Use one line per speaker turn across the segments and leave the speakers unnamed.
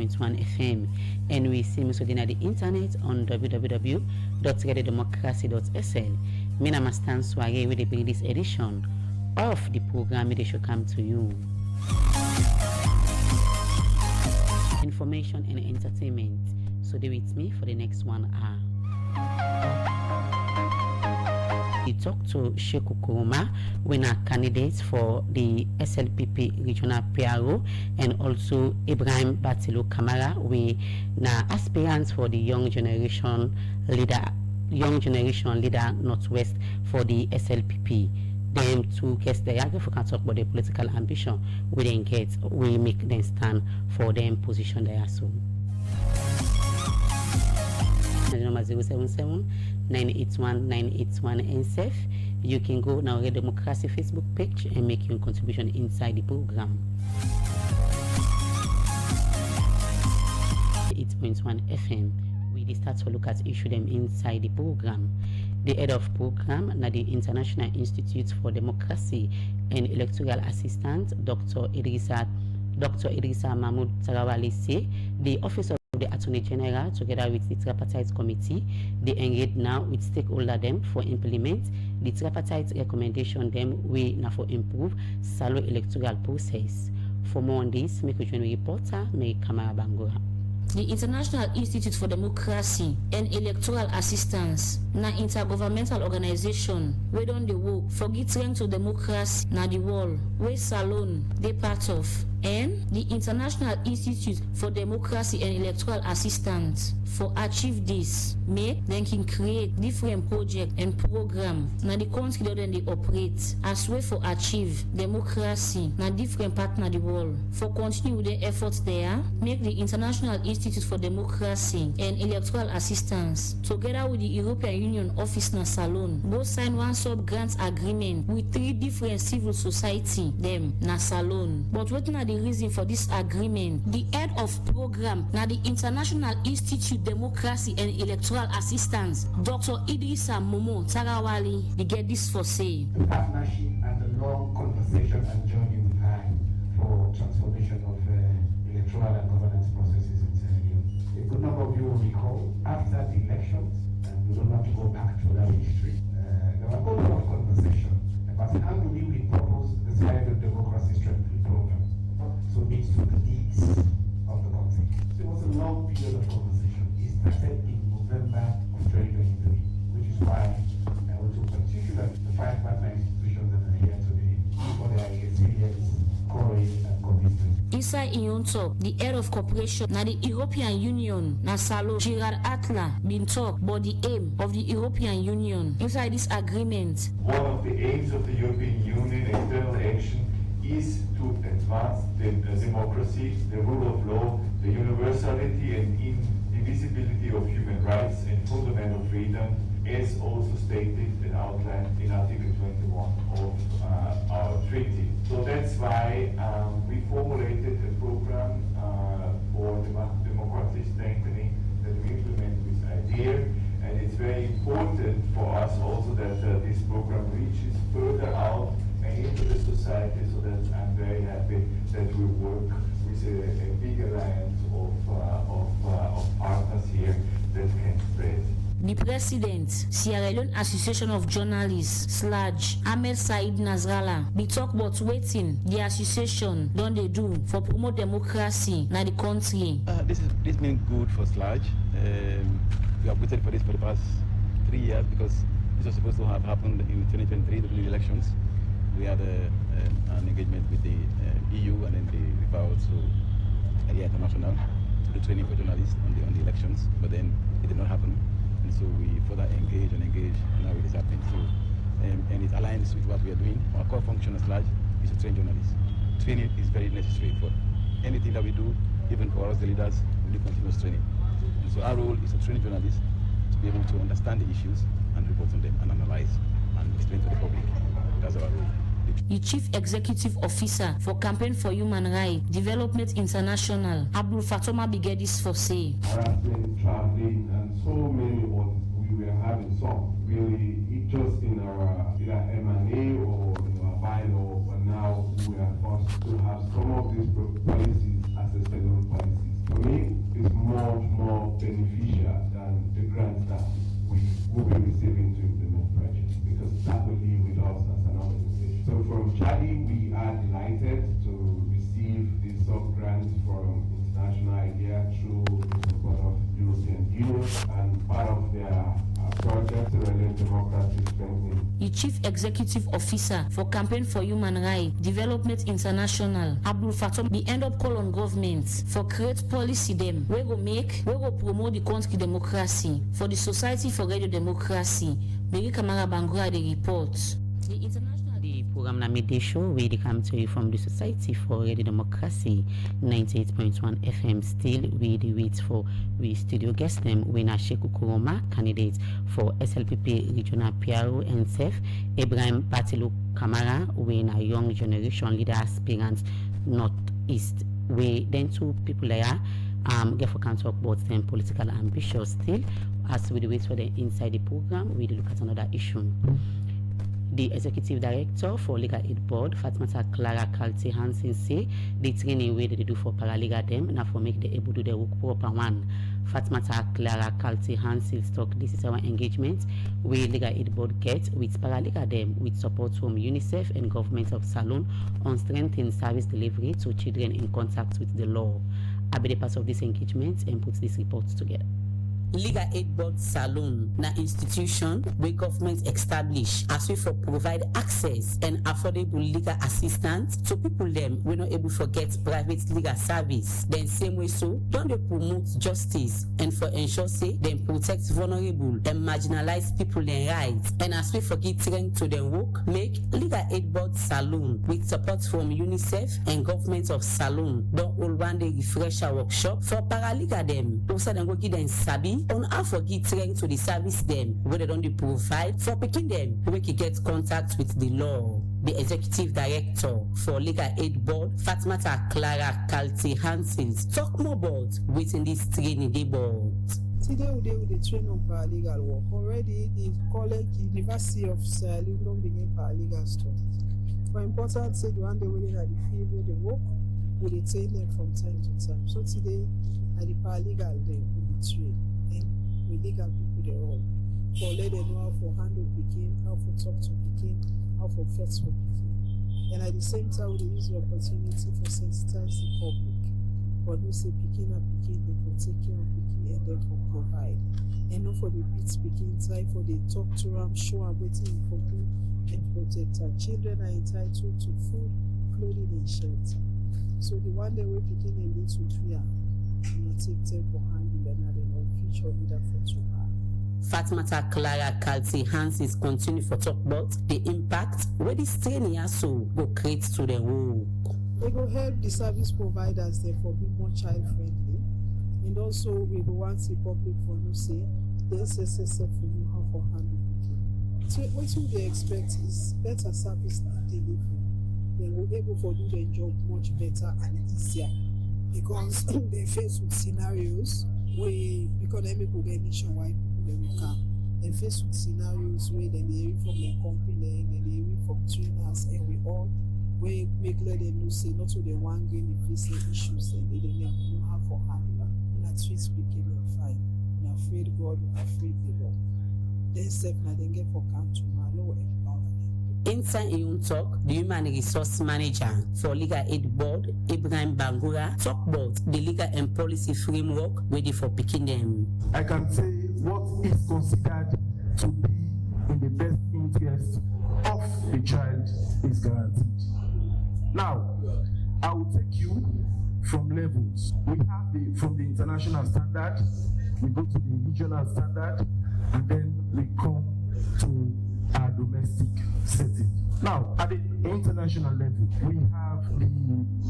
1 FM, and we see me on the internet on www.getademocracy.sl. Mina Mastan Swage with the this edition of the program that should come to you. Information and entertainment. So stay with me for the next 1 hour. We talked to Sheku Kuruma, winner candidates for the SLPP regional PRO, and also Ibrahim Batilo Kamara, we na aspirants for the young generation leader Northwest for the SLPP. Them two guests they are for can talk about the political ambition we then get, we make them stand for them position they are so. Number 077-981-981 NSF. You can go now at Democracy Facebook page and make your contribution inside the program. 8.1 FM. We start to look at issue them inside the program. The head of program na the International Institute for Democracy and Electoral Assistance, Dr. Idrissa Mahmoud Tarawali say the office of the Attorney General, together with the tripartite committee, they engage now with stakeholders them for implement the tripartite recommendation them we now for improve salo electoral process. For more on this, make a join reporter Mary Kamara Bangura.
The International Institute for Democracy and Electoral Assistance na intergovernmental organization we don dey work for give strength to democracy na the world wey Salone dey part of, and the International Institute for Democracy and Electoral Assistance for achieve this make dem can create different project and program na the country that dem dey operate as way for achieve democracy na different part na the world. For continue with the efforts there, make the International Institute for Democracy and Electoral Assistance together with the European Union office na Salone both sign one sub grant agreement with 3 different civil society them na Salone. But wetin na the reason for this agreement? The head of program na the International Institute Democracy and Electoral Assistance, Dr. Idrissa Mahmoud Tarawali, they get this for say.
The partnership and the long conversation and journey we've had for transformation of electoral and governance processes in Sierra Leone. A good number of you will recall after the elections, and we don't have to go back to that history, there were a lot of conversation about how do we repurpose the Sierra Democracy Strengthening Program so it meets to the needs of the country. So it was a long period of conversation. It started in November of 2023, which is why I want to particularly the 5 partner institutions that are here today for their resilience, courage, and commitment.
Inside in talk, the head of cooperation na the European Union na Salo Gerard Atla been talk about the aim of the European Union inside this agreement.
One of the aims of the European Union external action is to advance the democracy, the rule of law, the universality and indivisibility of human rights and fundamental freedom, as also stated and outlined in Article 21 of our treaty. So that's why we formulated a program for democracy strengthening that we implement this idea, and it's very important for us also that this program reaches further out and into the society, so that I'm very happy that we work with a big alliance of partners here that can spread.
The President, Sierra Leone Association of Journalists, SLAJ, Ahmed Said Nasrallah, be talk about waiting the association don't they do for promote democracy in the country.
This been good for SLAJ. We have waited for this for the past 3 years because this was supposed to have happened in 2023 during the elections. We had an engagement with the EU, and then they referred to Area International to do training for journalists on the elections, but then it did not happen. And so we further engage, and now it is happening. So, and it aligns with what we are doing. Our core function as large is to train journalists. Training is very necessary for anything that we do, even for us, the leaders, we do continuous training. And so our role is to train journalists to be able to understand the issues and report on them and analyze and explain to the public. That's our role.
The Chief Executive Officer for Campaign for Human Rights Development International, Abdul Fatoma Bigedis for say.
Harassment, traveling, and so many what we were having some. Really, it just in our either M&A or in our bylaw, but now we are forced to have some of these policies as a standalone policies. to me, is much more beneficial than the grants that we will be receiving to implement projects, because that will live with us as an organization. So from Chadi, we are delighted to receive the sub-grant from International IDEA through the support of European Union and part of their project to relate democracy strengthening.
The Chief Executive Officer for Campaign for Human Rights Development International, Abdul Fatou, the end up call on government for create policy them we go promote the country democracy for the Society for Radio Democracy. Ibrahim Kamara Talks the report. The international
program na midday show we come to you from the Society for Radio Democracy 98.1 FM. Still we wait for we studio guest them when Sheku Kuroma, candidate for SLPP regional PRO and SEF, Ibrahim Batilo Kamara, when a young generation leader aspirant Northeast. We then two people there get for can talk about them political ambitions still as we wait for the inside the program we look at another issue. The Executive Director for Legal Aid Board, Fatmata Clara Kalti Hansen, say the training way they do for paralegal them now for make the able to do the work proper one. Fatmata Clara Kalti Hansen talk this is our engagement we Legal Aid Board get with paralegal them with support from UNICEF and government of Salon on strengthening service delivery to children in contact with the law. I'll be the part of this engagement and put this report together. Legal Aid Board Salon na institution where government establish as we for provide access and affordable legal assistance to people them we not able to get private legal service. Then same way so don't they promote justice and for ensure say them protect vulnerable and marginalized people their rights. And as we forget train to them work, make Legal Aid Board Salon with support from UNICEF and government of Salon don't all one day refresher workshop for paralegal them. Also then go give them sabi on how for get trained to the service them where they don't provide for picking them we can get contact with the law. The Executive Director for Legal Aid Board, Fatmata Clara Kalti Hansen, talk more about within this training they board.
Today we train on paralegal work. Already the college University of Sierra Leone don't begin paralegal studies. But important say the one day we at the field where they work, we train them from time to time. So today at the paralegal day we train. We legal people they all for let them know how for handle picking, how for talk to picking, how for fetch for picking. And at the same time we use the opportunity for sensitize the public. But we say picking and picking, they for take care of picking and then for provide. And not for the beats picking time for the talk to them, show and waiting for do and protect our children are entitled to food, clothing and shelter. So the one day we picking and need to fear. Take time for handling and future leader for tomorrow.
Fatmata Clara Kalti Hansen continue for talk about the impact where this training also go create to the work.
We will help the service providers therefore be more child friendly, and also we will want the public for no say the SSSF for you how for handle people. So what they expect is better service delivery. They will be able to do their job much better and easier. Because they face with scenarios where the economic organization-wide people they will come. They face with scenarios where they hear from their company, they hear from trainers, and we all we make let them know say not to the one game they facing issues and they don't know how for handle. Not treat speaking and fine. Not afraid God, not afraid the law. Then step now they get for come to my law empowerment.
Inside in talk, the Human Resource Manager for Legal Aid Board, Ibrahim Batilo, talk about the legal and policy framework ready for picking them.
I can say what is considered to be in the best interest of the child is guaranteed. Now, I will take you from levels. We have from the international standard, we go to the regional standard, and then we come to our domestic setting. Now, at the international level, we have the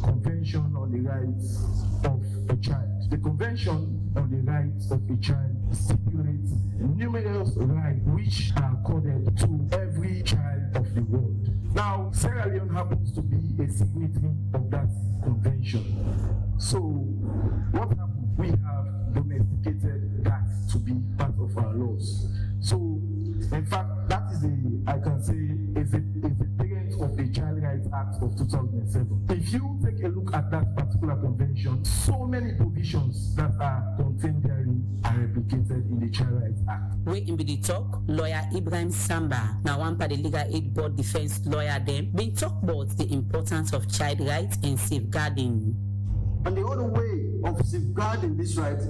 Convention on the Rights of a Child. The Convention on the Rights of a Child stipulates numerous rights which are accorded to every child of the world. Now, Sierra Leone happens to be a signatory of that convention. So, what happened? We have domesticated that to be part of our laws. So, in fact, that is I can say, is a parent of the Child Rights Act of 2007. If you take a look at that particular convention, so many provisions
that are contained therein are replicated in the Child Rights Act.
We in the talk, lawyer Ibrahim Samba, now one part the Legal Aid Board defense lawyer them, been talk about the importance of child rights and safeguarding.
And the other way of safeguarding this right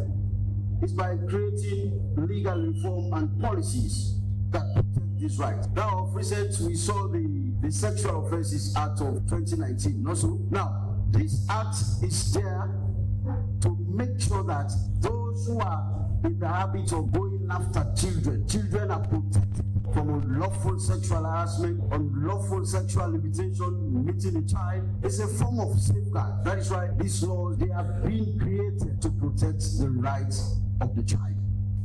is by creating legal reform and policies that protect this right. Now, of recent, we saw the Sexual Offences Act of 2019. Also, now, this act is there to make sure that those who are in the habit of going after children are protected from unlawful sexual harassment, unlawful sexual limitation, meeting a child. It's a form of safeguard. That is why these laws, they have been created to protect the rights of the child.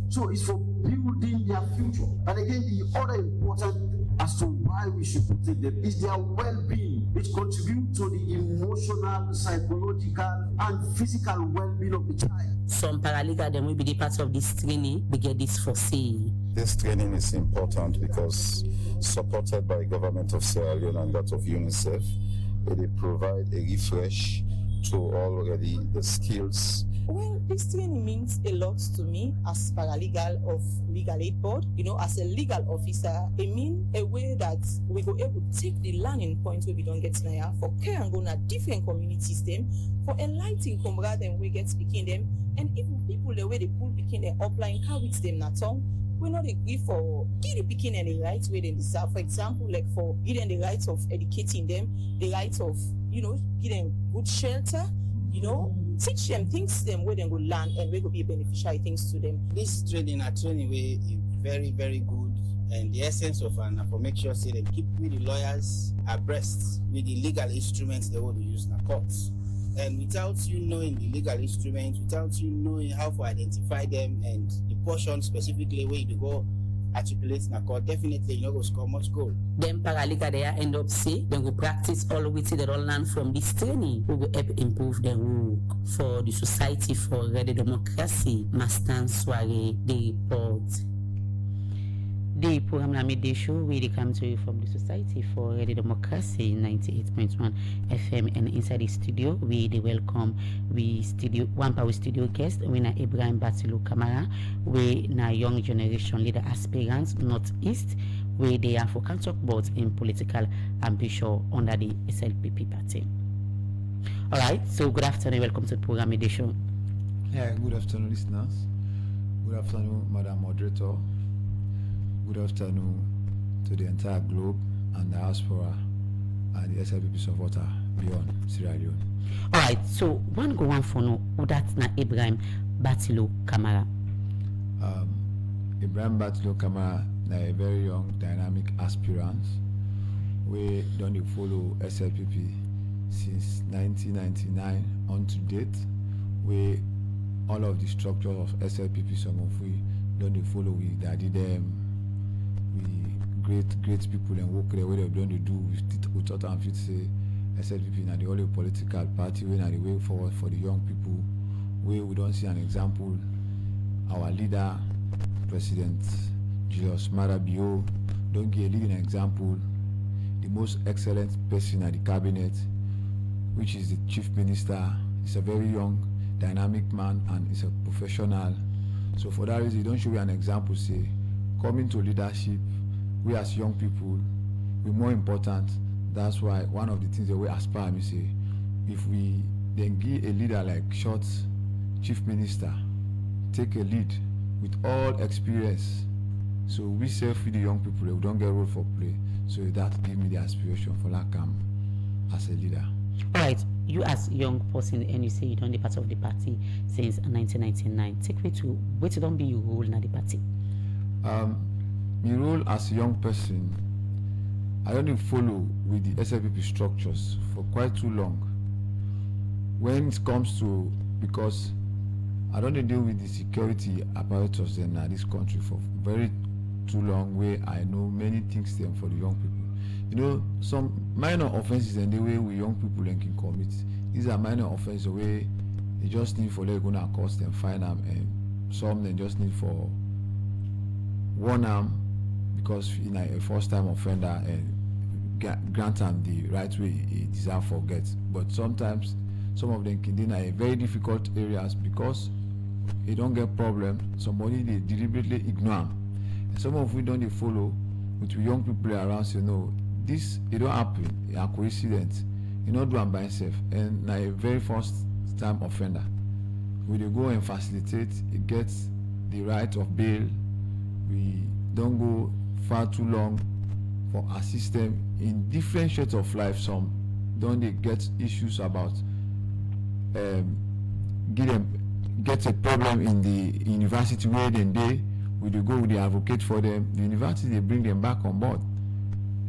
So it's for building their future. And again, the other important as to why we should protect them is their well-being. It contributes to the emotional, psychological, and physical well-being of the child.
Some paralegal then will be the part of this training. We get this for say.
This training is important because supported by the government of Sierra Leone and that of UNICEF, they provide a refresh to already the skills.
Well, this training means a lot to me as paralegal of Legal Aid Board. You know, as a legal officer, it means a way that we go able to take the learning points where we don't get now for care and go na different communities them, for enlightening comrade and we get speaking them, and even people the way they pull picking them upline car with them na tongue. We not agree for give the picking and the rights where they deserve. For example, like for giving the rights of educating them, the rights of, you know, giving good shelter, you know, teach them things them where they go learn and where go be beneficial things to them.
This training way is very, very good. And the essence of an for make sure say they keep with the lawyers abreast with the legal instruments they want to use in the courts. And without you knowing the legal instruments, without you knowing how to identify them and the portion specifically where you go articulate in a court, definitely you're not going to score much goal.
Then paralegal they end up say, then we practice all we see that all learn from this training. We will help improve the work for the Society for the Democracy. Mastan Soiree, the report. The program na midday show really come to you from the Society for the Democracy 98.1 FM, and inside the studio we welcome our studio guest we na Ibrahim Batilo Kamara, we na young generation leader aspirants Northeast, we they are for can talk about in political ambition under the SLPP party. All right, so good afternoon, welcome to the program midday show.
Yeah, good afternoon listeners, good afternoon Madam Moderator. Good afternoon to the entire globe and the diaspora and the SLPP supporter beyond Sierra Leone.
Alright, so one for no, that's na Ibrahim Batilo Kamara.
Ibrahim Batilo Kamara na a very young dynamic aspirant. We don't follow SLPP since 1999 on to date. We all of the structures of SLPP, some of we don't follow with daddy them. We great people and work the way they're going to do with thought and fit say SLPP na the only political party way na the way forward for the young people where we don't see an example. Our leader, President Julius Marabio, don't give a leading example. The most excellent person at the cabinet, which is the chief minister, is a very young, dynamic man and is a professional. So for that reason, don't show you an example, say coming to leadership, we as young people, we're more important. That's why one of the things that we aspire, me say, if we then give a leader like Short's chief minister, take a lead with all experience. So we say for the young people, we don't get role for play. So that give me the aspiration for Lakam as a leader.
All right, you as a young person and you say you don't be part of the party since 1999. Take me to where to don't be your role in the party.
My role as a young person, I don't follow with the SLPP structures for quite too long. When it comes to, because I don't deal with the security apparatus in this country for very too long, where I know many things there for the young people. You know, some minor offenses and the way we young people can commit. These are minor offenses where they just need for they're gonna cost them fine them, and some they just need for one arm because a first-time offender and grant them the right way he deserve for get. But sometimes some of them can deny very difficult areas because he don't get problem, somebody they deliberately ignore him. And some of we don't they follow with young people around say no, this it don't happen, a coincidence, he not do am by himself, and na a very first time offender. We dey go and facilitate, he gets the right of bail. We don't go far too long for our system in different shades of life. Some don't they get issues about get a problem in the university where they we dey go with the advocate for them. The university they bring them back on board,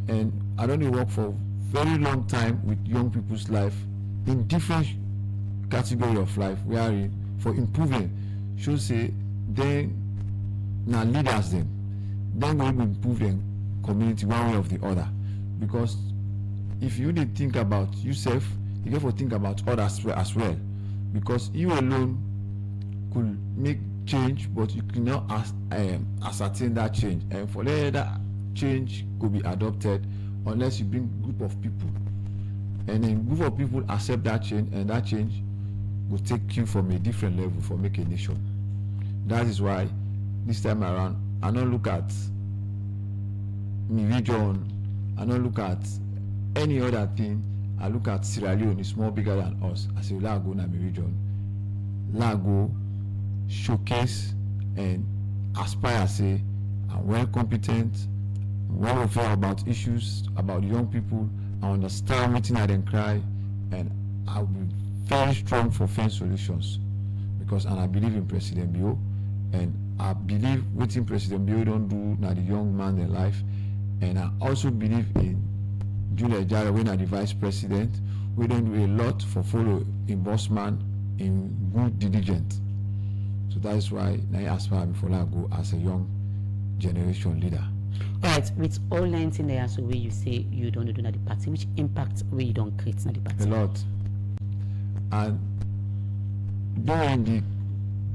and I don't work for very long time with young people's life in different category of life where for improving should say then now leaders them then going to improve them community one way or the other, because if you did think about yourself, you have to think about others as well, because you alone could make change, but you cannot ascertain that change, and for that change could be adopted unless you bring group of people, and then group of people accept that change, and that change will take you from a different level for make a nation. That is why this time around I don't look at my region, I don't look at any other thing. I look at Sierra Leone, it's more bigger than us. I say Lago na my region. Lago showcase and aspire say I'm well competent, well aware about issues about young people. I understand what I then cry, and I'll be very strong for find solutions, because and I believe in President Bio, and I believe what President Bio don't do now the young man in life, and I also believe in Julia Jara when I the vice president. We don't do a lot for follow in boss man in good diligent. So that is why I aspire before I go as a young generation leader.
Alright, with all 19 layers, so where you say you don't do the party, which impact where you don't create the party?
A lot. And during the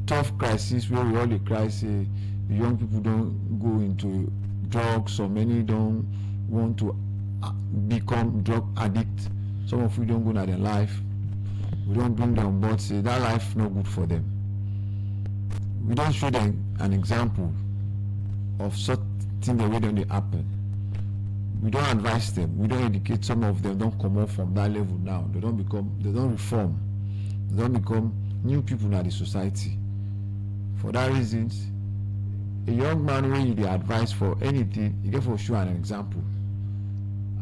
tough crisis where we all the crisis, the young people don't go into drugs, so many don't want to become drug addict. Some of you don't go to their life. We don't bring them on board, say that life no good for them. We don't show them an example of such thing that way don't they happen. We don't advise them, we don't educate. Some of them don't come up from that level now. They don't reform, they don't become new people in the society. For that reason, a young man when you advise for anything, you get for sure an example.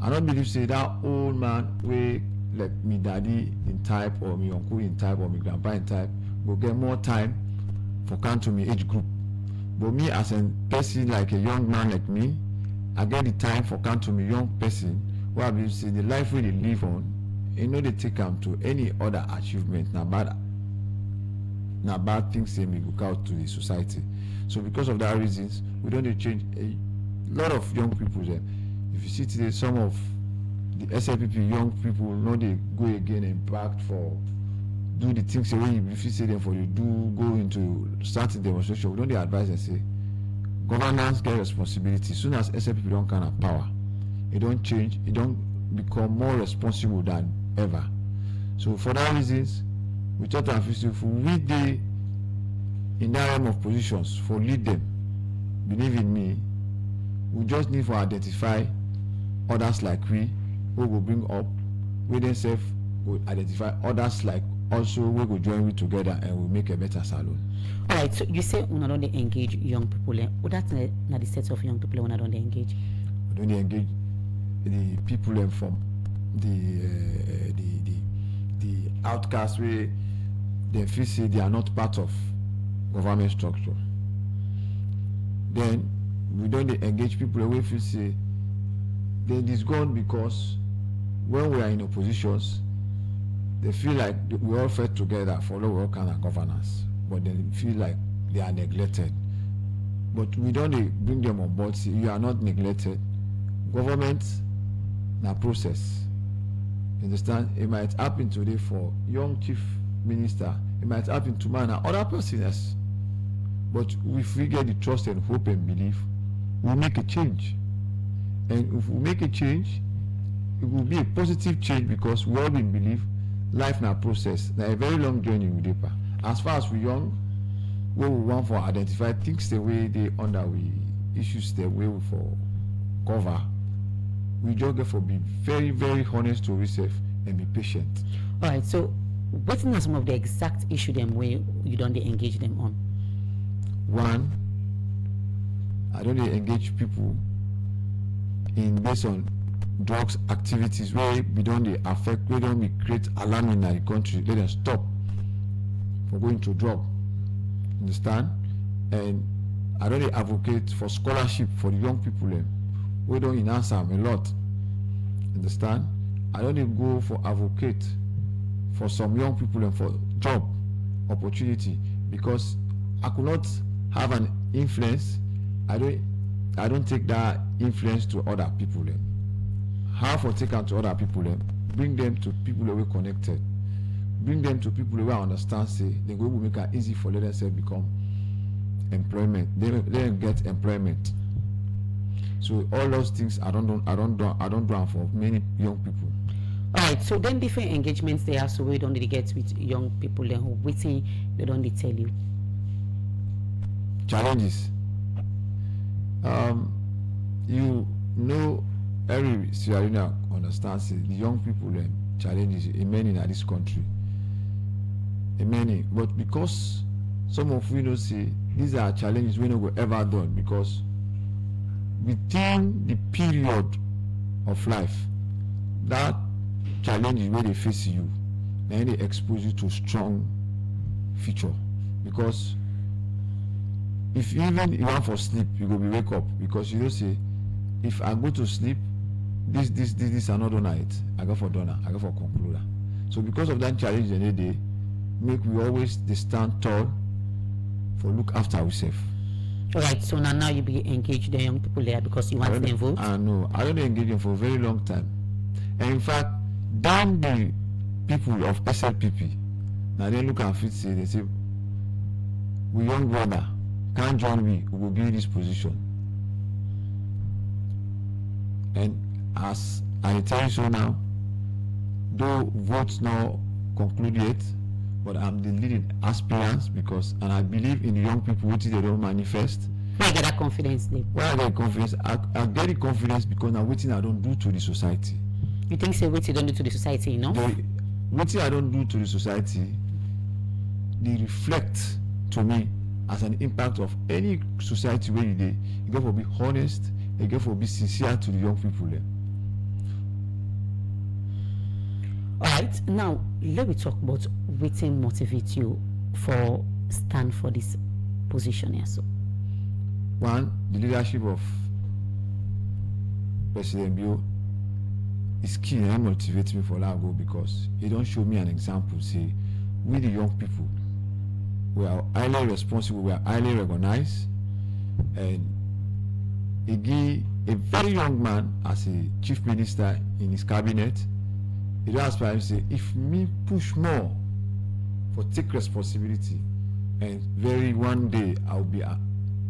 I don't believe say that old man way like me daddy in type or me uncle in type or me grandpa in type will get more time for come to me age group. But me as a person like a young man like me, I get the time for come to me young person where I believe say the life we live on, you know they take them to any other achievement na bad things they may look out to the society. So because of that reasons, we don't change a lot of young people there. If you see today, some of the SLPP young people know they go again and back for do the things away. If you see them for you do go into starting demonstration, we don't advise and say governance get responsibility. Soon as SLPP don't kind of power, it don't change, it don't become more responsible than ever. So for that reasons, we thought that if we dey in that realm of positions for lead them, believe in me, we just need to identify others like we will bring up, we themselves will identify others like also we will join with together and we'll make a better salon.
Alright, so you say we don't engage young people. What that's not the set of young people when I don't engage?
We don't engage the people from the outcasts where they feel say they are not part of government structure. Then we don't engage people where feel say they disgone because when we are in oppositions, they feel like we all fit together for all kind of governance, but they feel like they are neglected. But we don't bring them on board. See, you are not neglected. Government, na process. You understand? It might happen today for young chief minister. It might happen tomorrow and other persons. But if we get the trust and hope and belief, we'll make a change. And if we make a change, it will be a positive change because we all believe life na process. Na a very long journey with paper. As far as we young, where we want for identify things the way they under we issues the way we for cover. We just get for be very, very honest to ourselves and be patient.
All right, so what are some of the exact issue them where you don't dey engage them on?
One, I don't dey engage people in based on drugs activities where we don't dey affect, we don't be create alarm in the country. Let them stop for going to drug. Understand? And I don't dey advocate for scholarship for the young people them. We don't enhance them a lot. Understand? I don't dey go for advocate for some young people and for job opportunity because I could not have an influence. I don't take that influence to other people then. How for take them to other people then? Bring them to people that we connected. Bring them to people who understand say then we will make it easy for let themselves become employment. Let them get employment. So all those things I don't do for many young people.
All right, so then different engagements they have, so we don't really get with young people then who waiting, they don't really tell you.
Challenges. You know every Sierra Leone understands it, the young people then challenges in many in this country. In many, but because some of we know say these are challenges we never ever done because within the period of life that challenges where they face you, then they expose you to strong future because if even you want for sleep you go be wake up because you know say if I go to sleep this another night I go for donor I go for concluder. So because of that challenge any day make we always they stand tall for look after ourselves.
All right, so now you be engaged the young people there because you want them vote.
I know I don't engage them for a very long time, and in fact down the people of SLPP now they look and fit say they say we young brother can't join me, we will give you this position. And as I tell you so now, though votes not conclude yet, but I'm the leading aspirant because and I believe in the young people which they don't manifest.
Why get that confidence there?
Why I get confidence? I get the confidence because now waiting I don't do to the society.
You think say what you don't do to the society, you know?
What I don't do to the society, they reflect to me as an impact of any society where you got to be honest, you got to be sincere to the young people there.
All right, now let me talk about what motivate you for stand for this position here. So,
one, the leadership of President Bio is key and motivates me for Lago because he don't show me an example. Say, we the young people, we are highly responsible, we are highly recognized, and he give a very young man as a chief minister in his cabinet. He don't aspire to say, if me push more for take responsibility, and very one day I'll be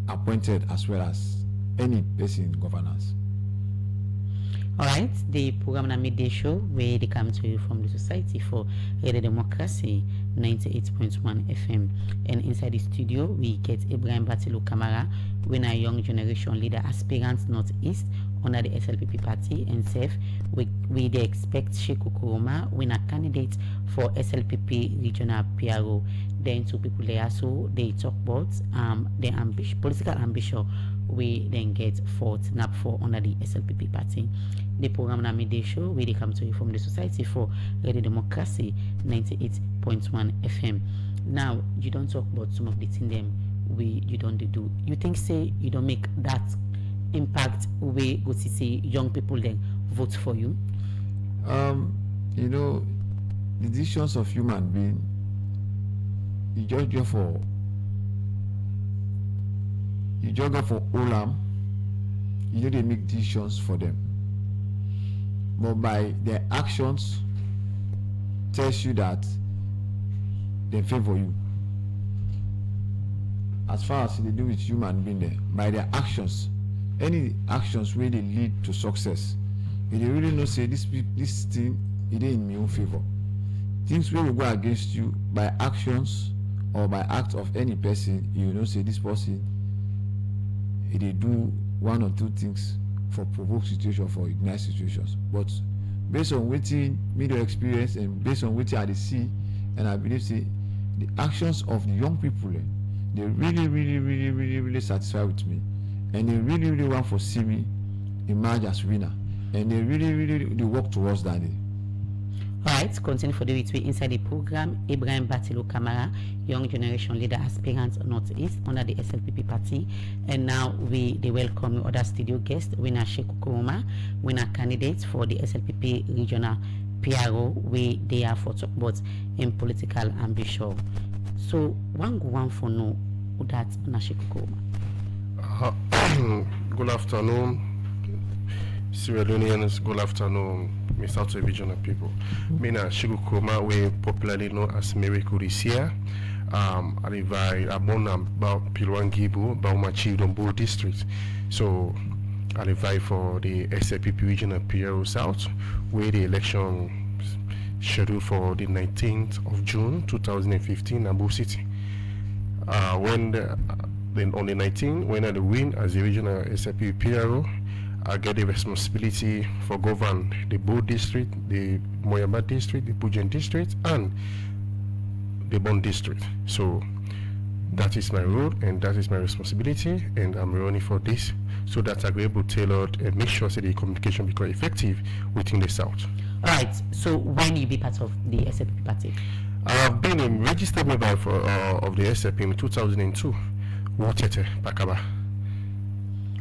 appointed as well as any person in governance.
Alright, the program na midday show where they come to you from the Society for Radio Democracy 98.1 FM. And inside the studio we get Ibrahim Batilo Kamara, when a young generation leader aspirant Northeast under the SLPP party, and SEF we they expect Sheku Kuroma when a candidate for SLPP regional PRO. Then two people there, so they talk about the political ambition we then get for NAP for under the SLPP party. The program na midday show where they come to you from the Society for Radio Democracy 98.1 FM. Now you don't talk about some of the things them you don't do. You think say you don't make that impact way go to see young people then vote for you?
You know, the decisions of human being, you judge for Olam, you know they make decisions for them. But by their actions tells you that they favor you. As far as they do with human being there, by their actions, any actions where they lead to success, if they really know say this thing it ain't in my own favor. Things where will go against you by actions or by act of any person, you know say this person they do one or two things for provoke situation, for ignite situations. But based on wetin media experience and based on wetin I dey see, and I believe say the actions of the young people they really satisfy with me, and they really want for see me emerge as winner, and they really they work towards that day.
Alright, continue for the week inside the program. Ibrahim Batilo Kamara, Young Generation Leader Aspirant Northeast under the SLPP party, and now they welcome other studio guests. Winner Sheku Kuruma, winner candidates for the SLPP regional PRO, where they are for talk about in political ambition. So one for no that na Sheku
Kuruma. Good afternoon, Sierra Leoneans. Good afternoon, South regional people. Me na Sheku Kuruma, we popularly known as Miracle this year. I born about Pilwangibu, Baumachi, Dombo district. So I live for the SLPP regional PRO South, where the election scheduled for the 19th of June 2015 in Abu City. Then on the 19th, when I win as the regional SLPP PRO, I get the responsibility for govern the Bo district, the Moyamba district, the Pujen district, and the Bon district. So that is my role and that is my responsibility, and I'm running for this so that I will be able to tailor and make sure that the communication become effective within the South.
Alright, so when you be part of the SLPP party?
I've been a registered member of the SLP in 2002. Watete, Pakaba.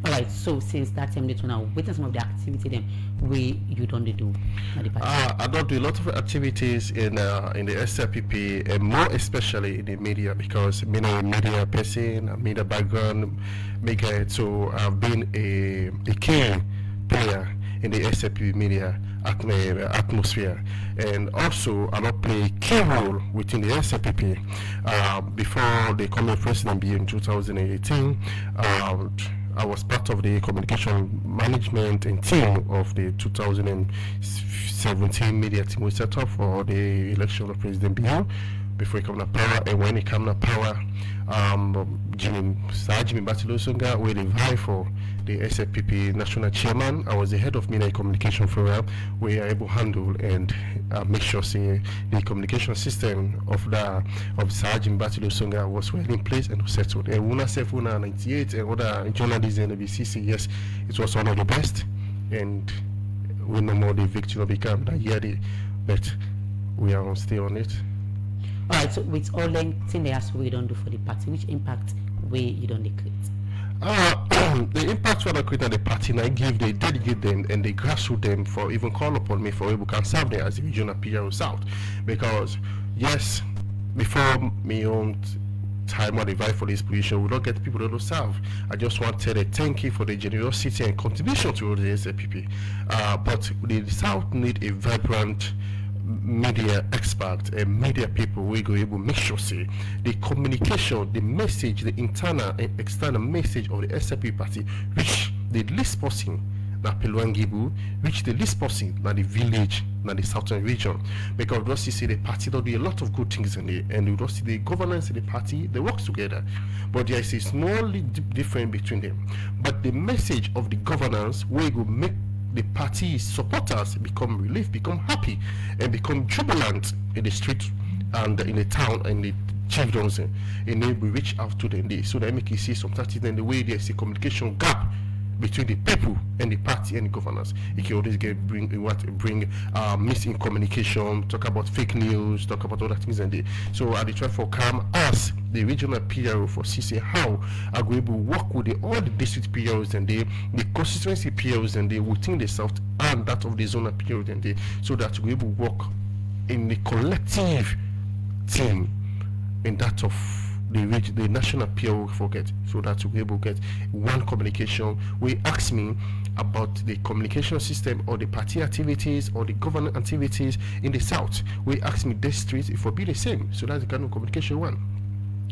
Alright, so since that time to now, what are some of the activity then we you don't do at the party?
I don't do a lot of activities in the SLPP, and more especially in the media, because I'm a media person, I'm media background, so I've been a key player in the SLPP media atmosphere, and also I not play a key role within the SLPP. Before the common president being in 2018, I was part of the communication management and team of the 2017 media team we set up for the election of President Biya before he came to power. And when he came to power, Ibrahim Batilo Kamara will vie for the SLPP national chairman. I was the head of media communication forum, where I able to handle and make sure say the communication system of Ibrahim Batilo Kamara was well in place and settled. And when I say 98 and other journalists in the BCC, yes, it was one of the best, and we no more the victory become that year, but we are still on it.
Alright, so with all the things they ask we don't do for the party, which impact we you don't create?
The impact what I create at the party, and I give, they delegate them and they grassroots them for even call upon me for able can serve them as a regional PRO South. Because yes, before me own time I divide for this position, we don't get people that don't serve. I just want to tell a thank you for the generosity and contribution to the SLPP. But the South need a vibrant media expert and media people we go able make sure say the communication, the message, the internal and external message of the SLP party reach the least person that Pelwangibu, reach the least person that the village, that the southern region. Because we see the party don't do a lot of good things in it, and we don't see the governance in the party, they work together. But there is a small difference between them. But the message of the governance we go make the party supporters become relief, become happy, and become jubilant in the street and in the town and the children's, and then we reach out to them. So that make you see sometimes in the way there's a communication gap between the people and the party and the governance. It can always bring missing communication, talk about fake news, talk about other things, and so I try for come as the regional PRO for CC how I go able to work with all the district PROs and the constituency PROs and within the south and that of the zonal PROs and so that we able to work in the collective team in that of the national PRO forget, so that we able to get one communication. We ask me about the communication system or the party activities or the government activities in the south. We ask me this street if it be the same, so that's the kind of communication one.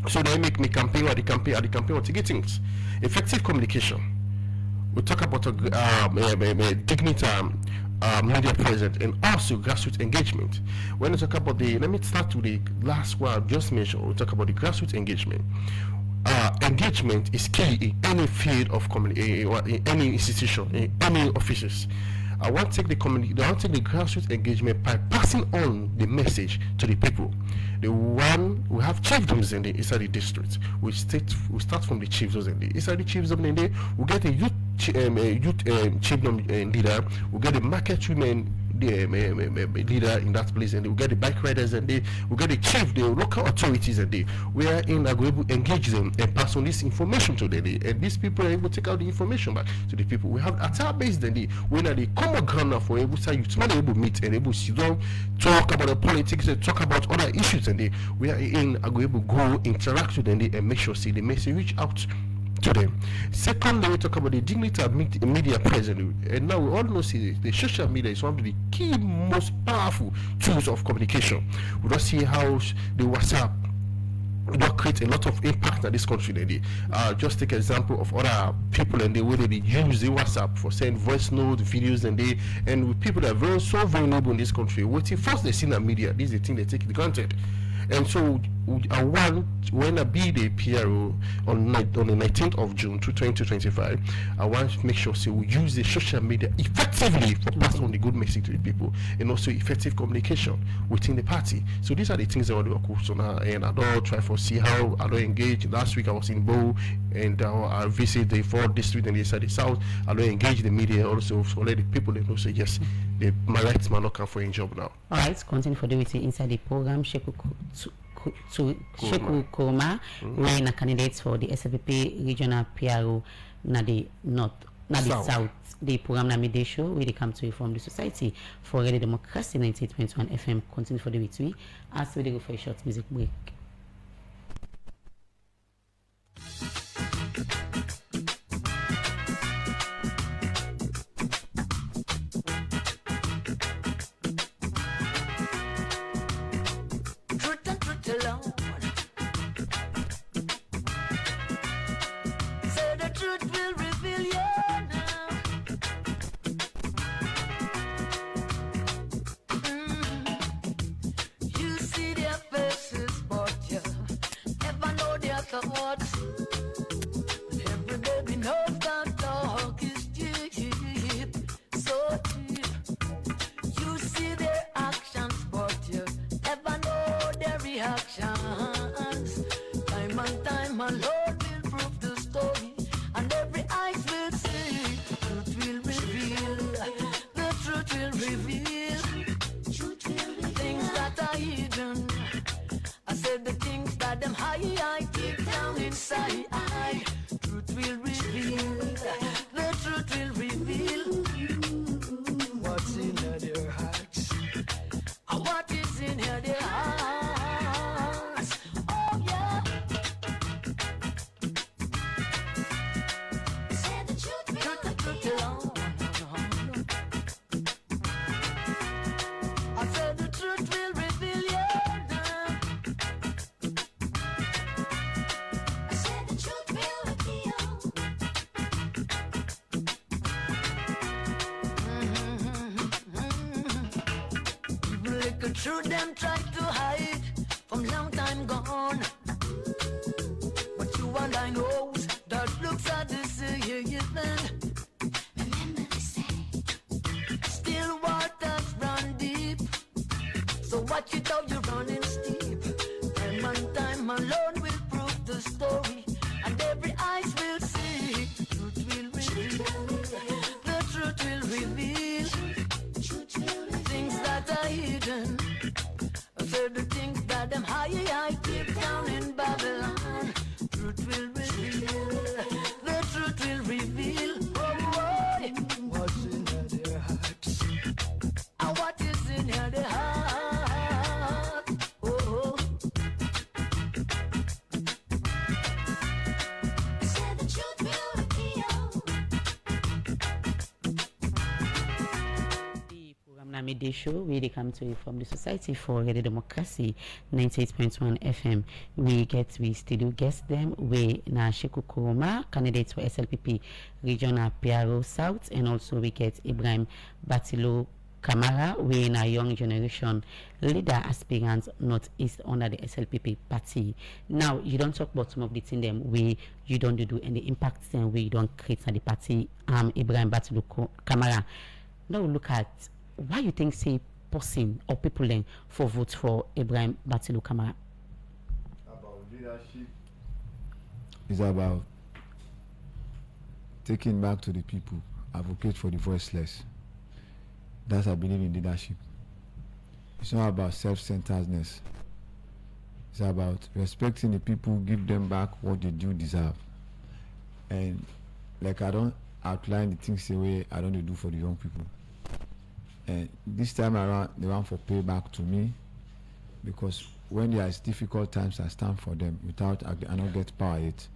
So they make me campaign at the campaign or to get things. Effective communication. We talk about dignity media presence and also grassroots engagement. When we talk about let me start with the last one I just mentioned. We'll talk about the grassroots engagement. Engagement is key in any field of community, in any institution, in any offices. I want to take the community. I want to take the grassroots engagement by passing on the message to the people. The one we have chiefdoms inside the district. We start from the chiefdoms inside the chiefdoms. We get a youth chiefdom leader. We get the market women leader in that place, and we get the bike riders, and we get the chief, the local authorities, and we are able to engage them and pass on this information to them, and these people are able to take out the information back to the people. We have at our base then when the common ground for able to youth man able meet and able to sit down, talk about the politics and talk about other issues, and we are able to go interact with them and make sure see the message reach out to them. Secondly, we talk about the dignity of media presently, and now we all know see the social media is one of the key most powerful tools of communication. We don't see how the WhatsApp that create a lot of impact in this country. Just take example of other people and the way they use the WhatsApp for sending voice notes, videos, and with people that are very so vulnerable in this country. What first they see in the media, this is the thing they take it granted. And so I want, when I be the PRO on the 19th of June 2025, I want to make sure we use the social media effectively for pass on the good message to the people, and also effective communication within the party. So these are the things I want to work on now, and I don't try to see how I don't engage. Last week I was in Bo, and I visited the 4th district and inside the south. I don't engage the media also, so let the people they know say yes, my rights man not come for a job now.
All right, continue for the inside the program. Sheku Kurma, we na candidates for the SLPP regional PRO na the north, na the south. The program na midday show we come to you from the Society for Ready Democracy 98.1 FM. Continue for the week as we go for a short music break.
True, them try to hide from long time gone. But you and I know that looks are the same. Remember the saying, still waters run deep. So watch it how you're running steep. Time alone will prove the story, and every eyes will see. Truth will reveal. The truth will reveal. Things that are hidden. So the things that them high keep down in Babylon. Truth will reveal. The truth will reveal. Oh boy, what's in their hearts? And what is in their heart? Oh. Say the truth will reveal.
Midday show we come to you from the Society for Ready Democracy 98.1 FM. We still guest them we na Sheku Kurma, candidates for SLPP regional PRO South, and also we get Ibrahim Batilo Kamara, we in a young generation leader aspirant northeast under the SLPP party. Now you don't talk about some of the things them we you don't do and the impact them we don't create at the party. Ibrahim Batilo Kamara. Now look at why you think say person or people then for vote for Ibrahim Batilo Kamara.
About leadership is about taking back to the people, advocate for the voiceless. That's I believe in leadership. It's not about self-centeredness. It's about respecting the people, give them back what they do deserve. And like I don't outline the things the way I don't do for the young people. And this time around, they want for payback to me because when there is difficult times, I stand for them without I don't get power yet.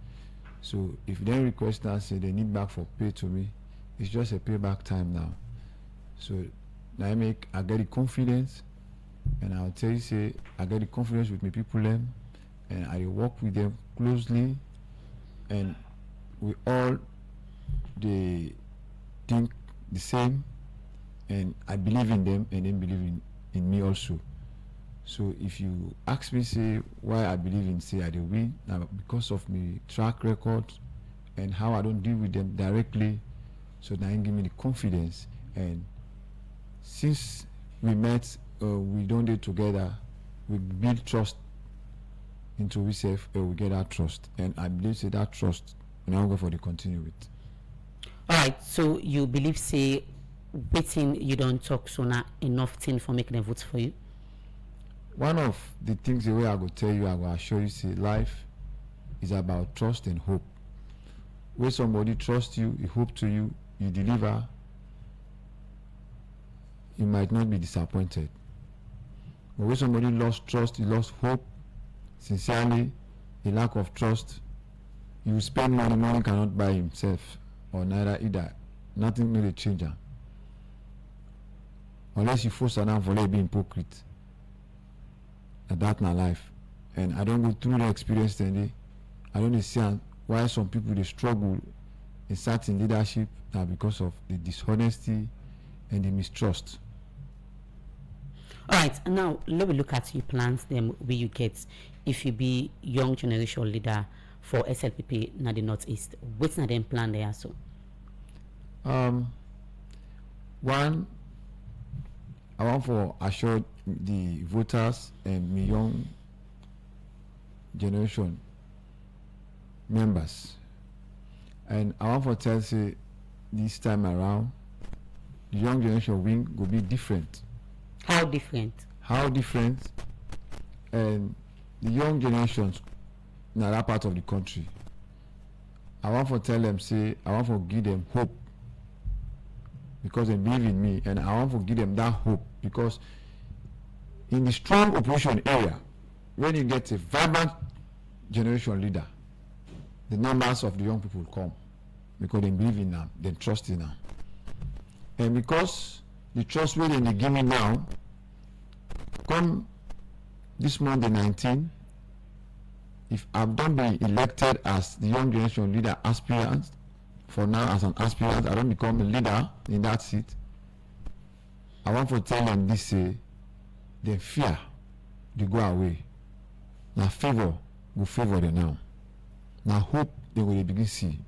So if they request and say they need back for pay to me, it's just a payback time now. So now I get the confidence, and I'll tell you say I get the confidence with my people them, and I work with them closely, and we all they think the same, and I believe in them, and they believe in me also. So if you ask me say why I believe in say I do win, now because of my track record and how I don't deal with them directly, so now give me the confidence. And since we met, we don't do together, we build trust into ourselves, we get that trust, and I believe say that trust we now go for the continue with.
All right, so you believe say waiting you don't talk so now enough thing for making them vote for you?
One of the things the way I go tell you, I go assure you say life is about trust and hope. When somebody trusts you, he hope to you, you deliver, you might not be disappointed. But when somebody lost trust, he lost hope, sincerely, a lack of trust, you will spend money cannot buy himself, or neither either. Nothing really change. Unless you force enough for be hypocrite. And that's my life. And I don't go through the experience today. I don't understand why some people they struggle in certain leadership now because of the dishonesty and the mistrust.
All right, now let me look at your plans them where you get if you be young generation leader for SLPP na the Northeast. What's not them plan there so?
One, I want to assure the voters and the young generation members, and I want to tell say this time around the young generation wing will be different.
How different?
How different? And the young generations in that part of the country, I want to tell them say I want to give them hope because they believe in me, and I want to give them that hope because in the strong opposition area, when you get a vibrant generation leader, the numbers of the young people come because they believe in them, they trust in them. And because the trust rate they give me now, come this Monday 19, if I've done been elected as the young generation leader aspirant, for now as an aspirant, I don't become a leader in that seat, I want to tell them this say, the fear, they go away. Now favor, go favor them now. Now hope they will begin see.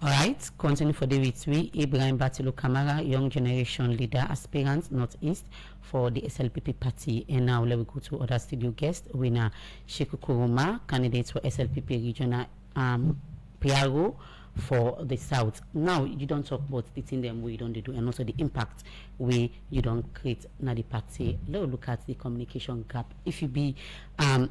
All right, continue for the week. Ibrahim Batilo Kamara, young generation leader aspirant Northeast for the SLPP party. And now let me go to other studio guest, winner Sheku Kuruma, candidate for SLPP regional PRO for the South. Now you don't talk about the thing them we don't do, and also the impact we you don't create na the party. Let's look at the communication gap. If you be the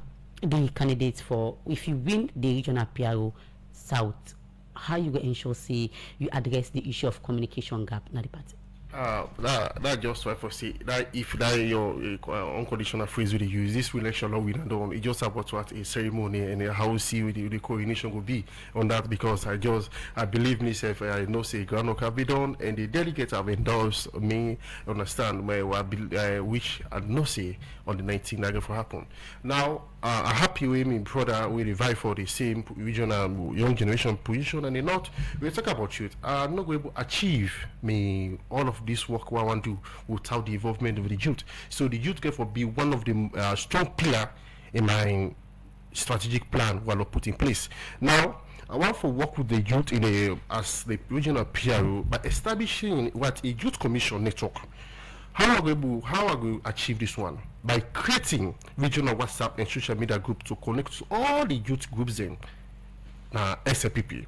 candidate for, if you win the regional PRO South, how you go ensure say you address the issue of communication gap na the party?
That just why for say that if that your unconditional phrase with use this election law we don't it just about what a ceremony and how we see with the coronation will be on that because I believe myself I know say groundwork have been done and the delegates have endorsed me understand where which I know say on the 19th that will happen. Now I happy with me brother we revive for the same regional young generation position and the north we talk about youth. I'm not going to achieve me all of this work what I want to do without the involvement of the youth. So the youth therefore be one of the strong pillar in my strategic plan while I put in place. Now I want to work with the youth in as the regional PRO by establishing what a youth commission network. How are we going to achieve this one? By creating regional WhatsApp and social media groups to connect to all the youth groups in SLPP.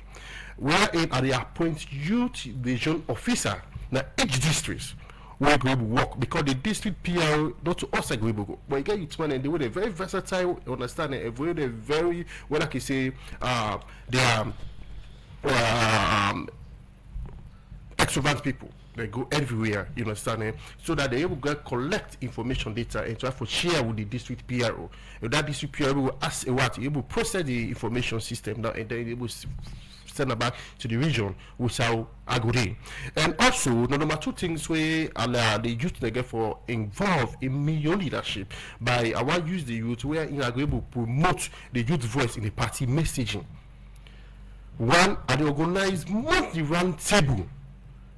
Wherein they appoint youth division officer in each district where we work because the district PR not to us agree go, but you get youth man and they were very versatile, understand it, very well I can say they are extrovert people. They go everywhere, you understand it? So that they able to collect information data and try to share with the district PRO. If that district PRO will ask what, able to process the information system now and then able to send it back to the region without agree. And also, the number two things where the youth they get for involved in million leadership by I want use the youth where in able to promote the youth voice in the party messaging. One, and they organize monthly round table.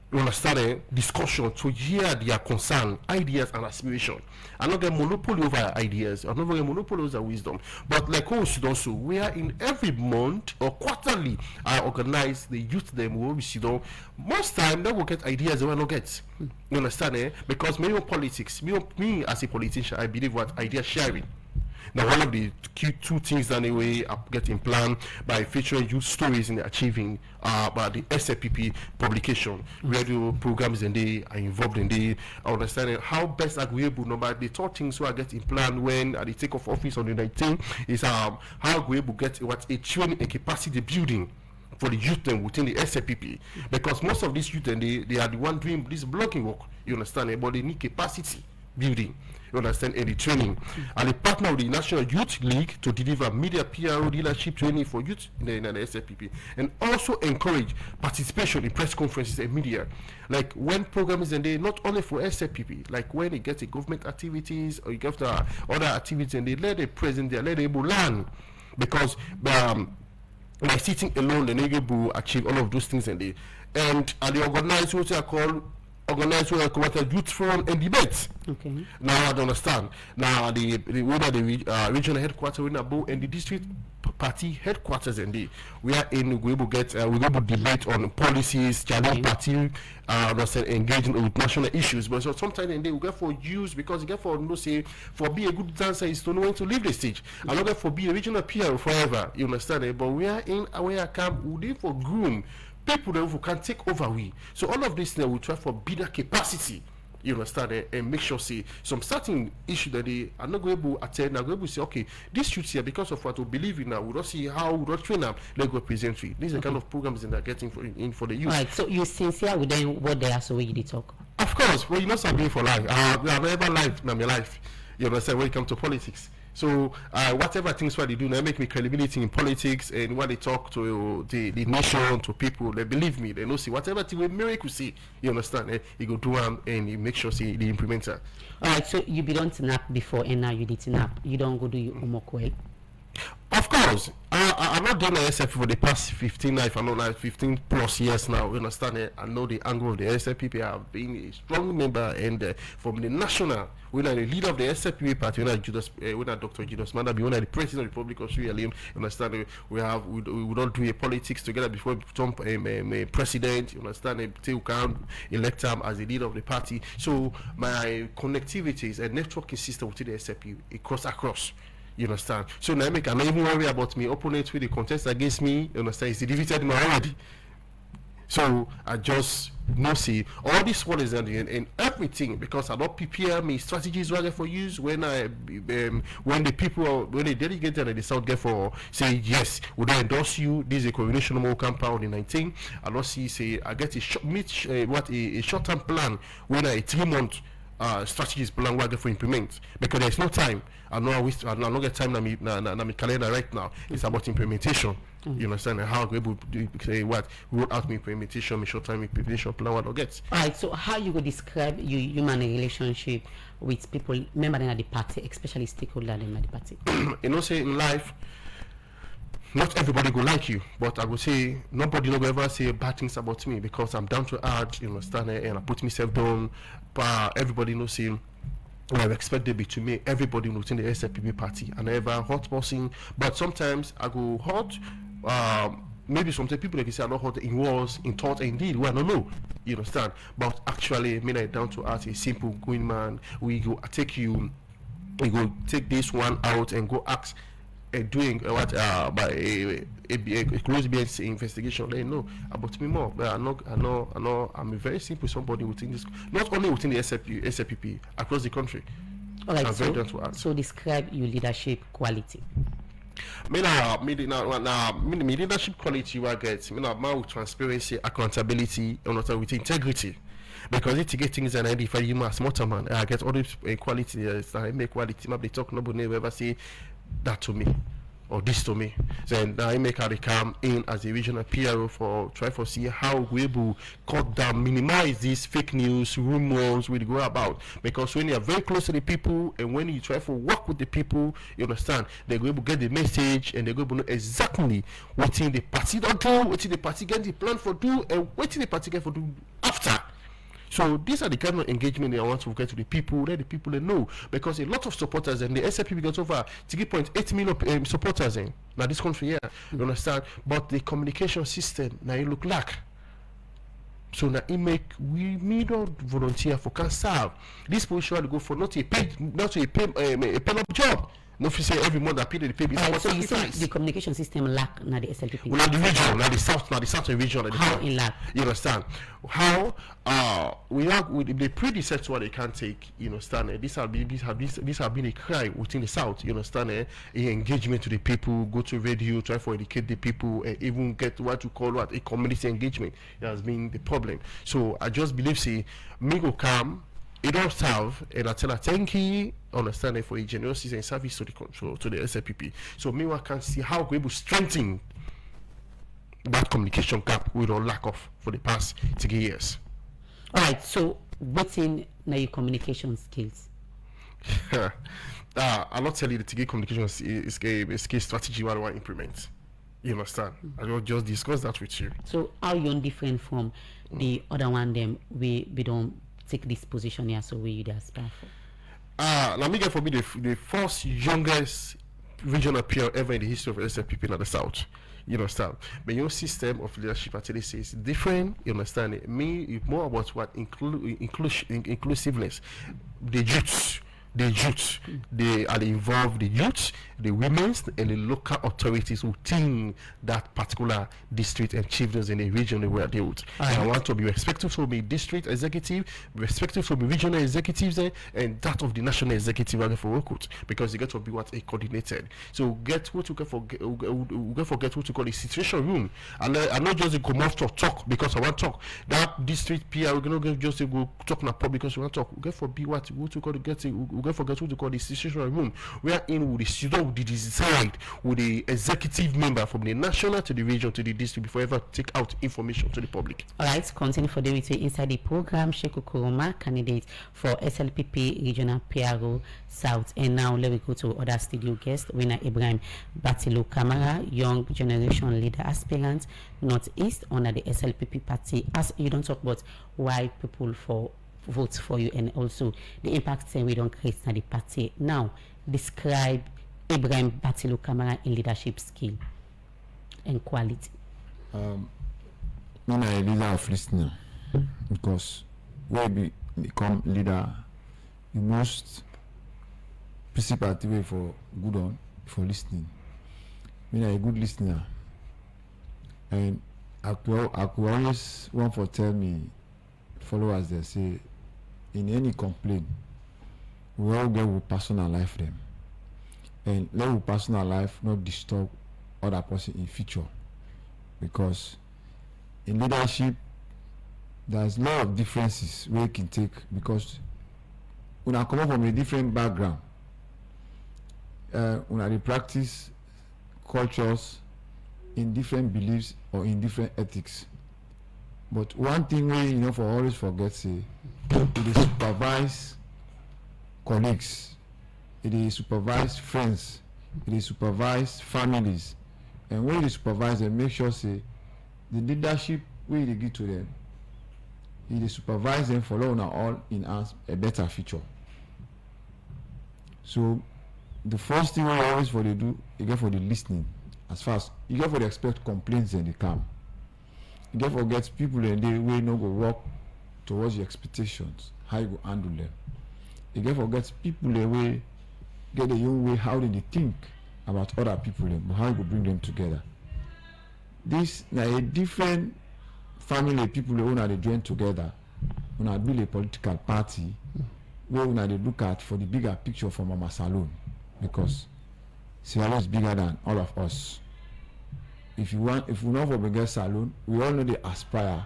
You understand discussion to hear their concern, ideas, and aspiration. I'm not get monopoly over ideas. I'm not get monopoly over wisdom. But like also, we are in every month or quarterly, I organize the youth them where we sit down. Most time they will get ideas they will not get. You understand Because maybe politics, me as a politician, I believe what idea sharing. Now, one of the key two things anyway are getting planned by featuring youth stories in achieving by the SLPP publication. Radio programs and they are involved in the understanding how best agreeable number the third things who are getting planned when they take off office on the 19th is how agreeable get what a training and capacity building for the youth then within the SLPP because most of these youth and they are the one doing this blogging work, you understand, but they need capacity building. You understand, and the training. And a partner of the National Youth League to deliver media PRO leadership training for youth in the SLPP. And also encourage participation in press conferences and media. Like when programs and they not only for SLPP, like when they get the government activities or you get the other activities and they let the president there, let them learn. Because by sitting alone, they're able to achieve all of those things and they organize what they call organize what a youth forum and debates.
Okay.
Now I don't understand. Now the regional headquarters in Abo and the district party headquarters and we are in we will get we will debate on policies, challenge party engaging with national issues. But so sometimes and they will get for use because you get for no say for be a good dancer is to know when to leave the stage. Another for be a regional PR forever. You understand? But we are in where I come we for groom people that who can take over we. So all of this now we try for bigger capacity. You understand and make sure see some certain issue that they are not going to attend. Are going to say, okay, this should here because of what we believe in now. We don't see how we don't train them. They go present you. These are the kind of programs that they're getting for the youth.
Right. So you sincere with them what they are so we did talk.
Of course, well you must have been for life. We have never life in my life. You understand when it comes to politics. So whatever things what they do now make me credibility in politics and when they talk to the nation, to people, they believe me, they know see whatever thing we miracle see, you understand, you go do them and you make sure see the implementer.
Alright, so you be don't nap before and now you did nap. You don't go do your homework well.
Of course, I'm not doing SLP for the past 15 plus years now. You understand? I know the angle of the SLPP. I've been a strong member, and from the national, when I'm the leader of the SLPP party, when I'm Dr. Judas Manda, when I'm the president of the Republic of Sierra Leone, you understand? We don't do a politics together before we become a president. You understand? Until we can elect him as the leader of the party. So my connectivities and networking system within the SLP across. You understand? So now I'm not even worry about me opponents with the contest against me. You understand? It's defeated me already. So I just no see all this one is in everything because I don't prepare me strategies rather for use when when the people when they delegate and they South get for say yes would I endorse you, this is a coordination more campaign on the 19th. I don't see say I get a a short term plan when a 3 month strategies plan what I get for implement because there's no time. I know I don't get time na my calendar right now. It's about implementation. You understand how we able to say what roll out my implementation, my short time implementation plan what I get.
Alright, so how you go describe your human relationship with people, member in the party, especially stakeholder in the party?
You know, say in life, not everybody go like you, but I will say nobody will ever say bad things about me because I'm down to earth, you understand, and I put myself down. But everybody knows saying I expect to be to me. Everybody within the SLPP party, and I ever hot person, but sometimes I go hot. Maybe sometimes people like say I'm not hot in words, in thought, and indeed. Well, I don't know. You understand? But actually, me like down to earth, a simple going man. We go take you. We go take this one out and go ask. Doing what by a close BNC investigation. They know about me more. But I know. I'm a very simple somebody within this, not only within the SLPP across the country.
All right. So describe your leadership quality.
Me leadership quality I get. Me with transparency, accountability, and also with integrity. Because it get things and identify you as motorman. I get all this quality. I make quality. Maybe talk nobody never ever say that to me or this to me. Then I make how they come in as a regional PRO for try for see how we able cut down, minimize these fake news, rumors we go about. Because when you are very close to the people and when you try to work with the people, you understand they go able to get the message and they go able to know exactly what the party don't do, what the party get the plan for do, and what the party get for do after. So these are the kind of engagement that I want to get to the people, let the people they know. Because a lot of supporters and the SLPP got over 3.8 million supporters in now this country here. You understand? But the communication system now it look like. So now it make we don't volunteer for can serve. This position to go for not a paid up job. No, if you say every month that pay the pay is
so you say the communication system lack na the SLPP.
Well, the region, now the southern region.
How in lack?
You understand? How we are with the predecessor what they can take. You understand? This have been a cry within the south. You understand? Engagement to the people, go to radio, try to educate the people, even get what you call a community engagement. It has been the problem. So I just believe say me go come. It don't serve, and I tell her thank you, understand it for a generosity and service to the control to the SLPP. So meanwhile, can see how we able strengthen that communication gap we don't lack of for the past 3 years.
All right. So what's in now your communication skills?
I'll not tell you the TG communication is a skill strategy what I want to implement. You understand? I will just discuss that with you.
So how you different from the other one? Them we don't take this position here, so we aspire for.
Let me get for me the first youngest regional peer ever in the history of SLPP in the south. You understand? But your system of leadership actually is different. You understand? It me more about what inclusiveness, the youth. They are involved the youth, the women, and the local authorities within that particular district and chieftains in the region where they would. I want to be respectful from the district executive, respectful from the regional executives, and that of the national executive for work with, because you get to be what a coordinated. So get what you get for get what you call a situation room, and I'm not just go off to talk because I want to talk. That district PR we're gonna get just go talk na pub because we want to talk. We get for be what you call to get forget what to call the situational room where in with the student will decide with the executive member from the national to the region to the district before ever take out information to the public.
Alright, continue for the way inside the program. Sheku Kuruma, candidate for SLPP Regional PRO South. And now let me go to other studio guest, winner Ibrahim Batilo Kamara, young generation leader aspirant, Northeast under the SLPP party. As you don't talk about why people vote for you and also the impact we don't create in the party. Now, describe Ibrahim Batilo Kamara in leadership skill and quality.
I'm a leader of listener because when we become leader, the most principal way for good on for listening. I'm a good listener, and I could always want for tell me followers they say in any complaint we all get with personal life them and let with personal life not disturb other person in future, because in leadership there's a lot of differences we can take, because when I come up from a different background, when I practice cultures in different beliefs or in different ethics. But one thing we for always forget say it is supervise colleagues, it is supervise friends, it is supervise families, and when you supervise them, make sure say the leadership we they give to them, it is supervise them for all in us a better future. So the first thing we always for they do, you get for the listening. As far as you get for the expect complaints and they come. You get for get people and they will no go work towards your expectations, how you go handle them. You get for get people the way get the young way how they think about other people but how you go bring them together. This now a different family of people who they join together when I build a political party where they look at for the bigger picture for Mama Salone, because Sierra Leone is bigger than all of us. If we want for bigger salon, we all know they aspire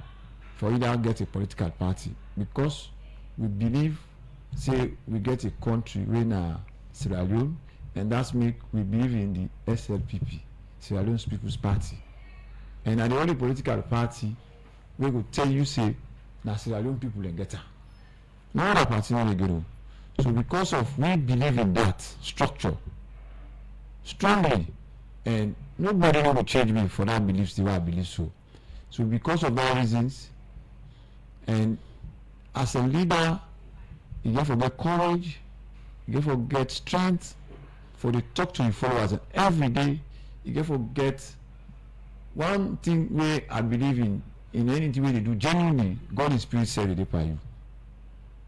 for either get a political party, because we believe, say we get a country when Sierra Leone, and that's make we believe in the SLPP, Sierra Leone People's Party, and the only political party we will tell you say na Sierra Leone people and get her. No other party will get on. So because of we believe in that structure strongly, and nobody will change me for that belief the way I believe so. So because of that reasons, and as a leader, you have to get courage, you have to get strength for the talk to your followers, and every day you have to get one thing where I believe in anything way they do, genuinely God is spirit said it by you.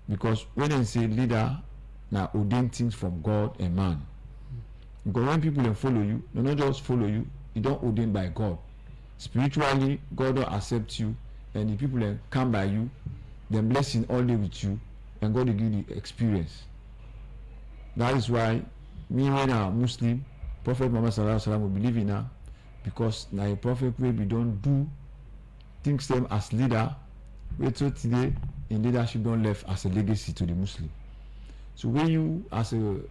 Because when they say leader, now ordained things from God and man. Because when people then follow you, they not just follow you, you don't ordain by God. Spiritually, God will accept you, and the people then come by you, then blessing all day with you, and God will give you the experience. That is why me when I'm Muslim, Prophet Muhammad Sallallahu Alaihi Wasallam will believe in her, because now a prophet will be don't do things them as leader, wait till today in leadership don't left as a legacy to the Muslim. So when you as a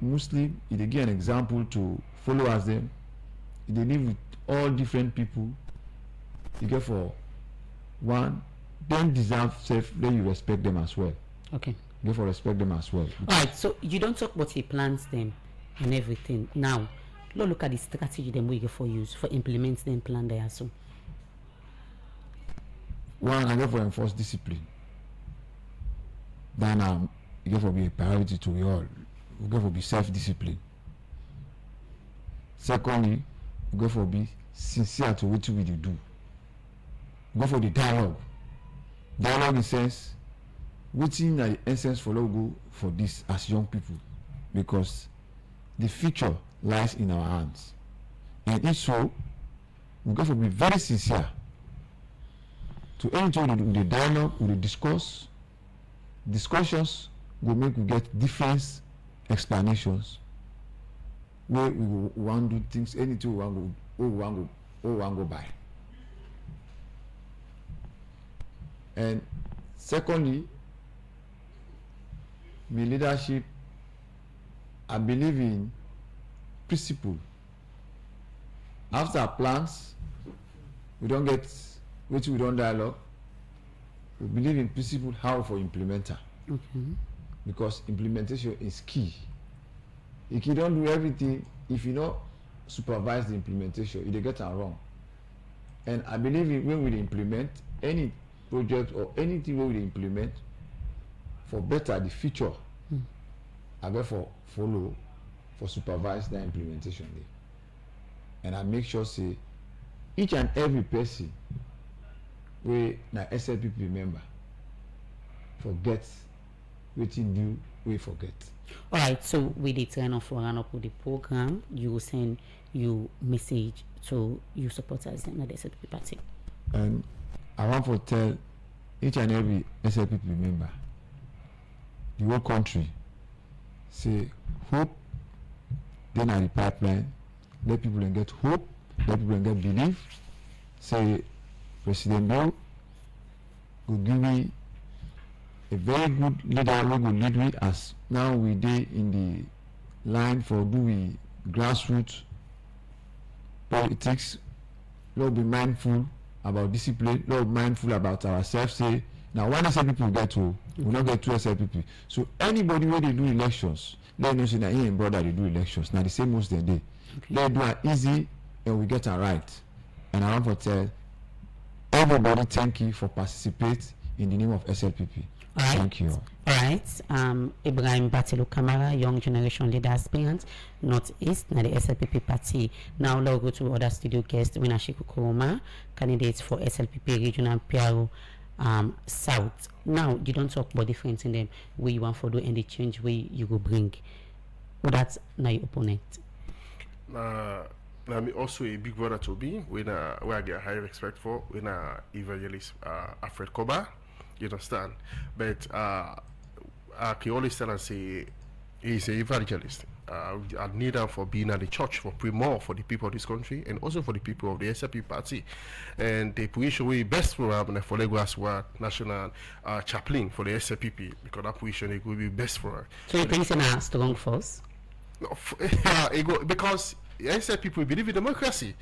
Muslim, they give an example to follow as them, they live with all different people, you get for one, then deserve self, then you respect them as well.
Okay.
You get for respect them as well.
Alright, so you don't talk about the plans them and everything. Now, look at the strategy them we get for use for implement them plan there so.
One, I get for enforce discipline. Then you get for be a priority to we all. We get for be self-discipline. Secondly, we get for be sincere to what we do. We go for the dialogue. Dialogue in sense, what's in the essence for logo for this as young people, because the future lies in our hands. And if so, we go for be very sincere to enter the dialogue, with the discussions will make we get different explanations where we want to do things anything we want go by. And secondly, my leadership, I believe in principle. After plans, we don't get which we don't dialogue. We believe in principle how for implementer.
Okay.
Because implementation is key. If you don't do everything, if you don't supervise the implementation, you get it wrong. And I believe when we implement any project or anything we will implement for better the future, I go for follow, for supervise the implementation there. And I make sure say each and every person we na SLPP member forget wetin do we forget.
Alright, so we did turn off run up with the program. You send you message to you supporters in the SLPP party.
And I want to tell each and every SLPP member, the whole country, say hope, then a the pipeline, let people get hope, let people get belief. Say President Bill will give me a very good leader who will lead me as now we dey in the line for do we grassroots politics. Lord be mindful about discipline, Lord be mindful about ourselves. Say now one SLPP get to we not get two SLPP. So anybody where they do elections, let know say that he and brother they do elections. Now the same most they dey. Let do it easy and we get it right. And I want to tell everybody thank you for participating in the name of SLPP.
All right.
Thank you.
All right. Ibrahim Batilo Kamara, Young Generation Leader Aspirant, Northeast, na the SLPP party. Now let's go to other studio guest, Winner Kuroma, candidate for SLPP Regional PRO South. Now you don't talk about difference in them where you want for do and the change where you go bring. Well, that's now your opponent.
I'm also a big brother to be where I get high respect for when evangelist Alfred Koba. You understand? But I can always tell and say he's an evangelist. I need him for being at the church for pray more for the people of this country and also for the people of the SLP party. And the position we best for him for Lagos was national chaplain for the SLPP because that position it will be best for her.
So you think it's a strong force?
No, because SLPP believe in democracy.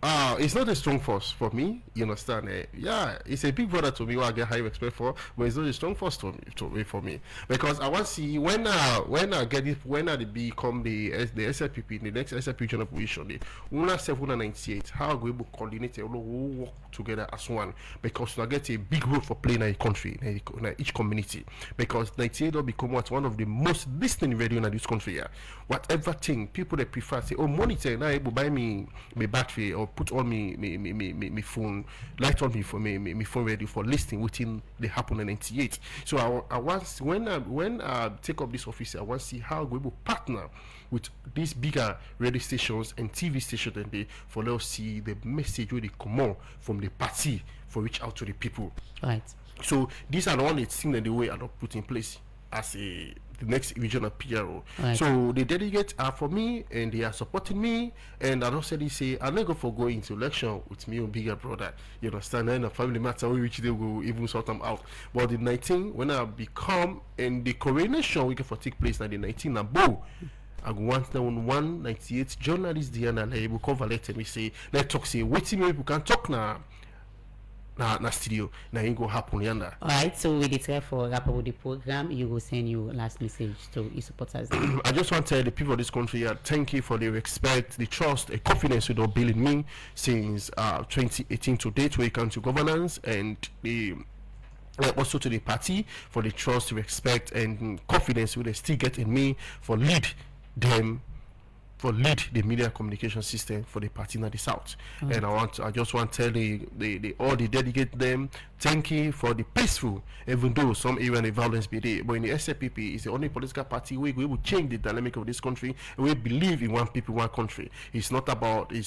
It's not a strong force for me, you understand? Yeah, it's a big brother to me who I get high respect for, but it's not a strong force for me. Because I want to see when I become the SLPP, the next SLPP regional position, the 798, how we will coordinate and work together as one. Because we get a big role for playing in a country, in each community. Because 98 will become one of the most listening radio in this country. Yeah. Whatever thing people they prefer say, oh, monitor now able buy me battery or put on me phone, light on me for me phone ready for listening within they happen in 98. So I want when I take up this office, I want to see how we will partner with these bigger radio stations and TV stations and they for let us see the message where they come on from the party for reach out to the people.
Right.
So these are the only things that the way I don't put in place as the next regional PRO. Right. So the delegates are for me and they are supporting me, and I don't say I'm not going for going into election with me or bigger brother. You understand? And a family matter which they will even sort them out. But the 19 when I become and the coronation we can for take place in the 19 and boom. I go want on 198 journalists there and I will cover letter me say let's talk say waiting people can talk now. Na studio na ain't gonna happen yonder.
Alright, so we declare for wrap up the program. You will send your last message to your supporters.
I just want to tell the people of this country thank you for the respect, the trust, the confidence you don't build in me since 2018 to date when it comes to governance, and the also to the party for the trust, respect, and confidence they still get in me for lead the media communication system for the party in the south. And I just want to tell the all the dedicate them thank you for the peaceful, even though some area the violence be there, but in the SLPP is the only political party we will change the dynamic of this country, and we believe in one people, one country. It's not about the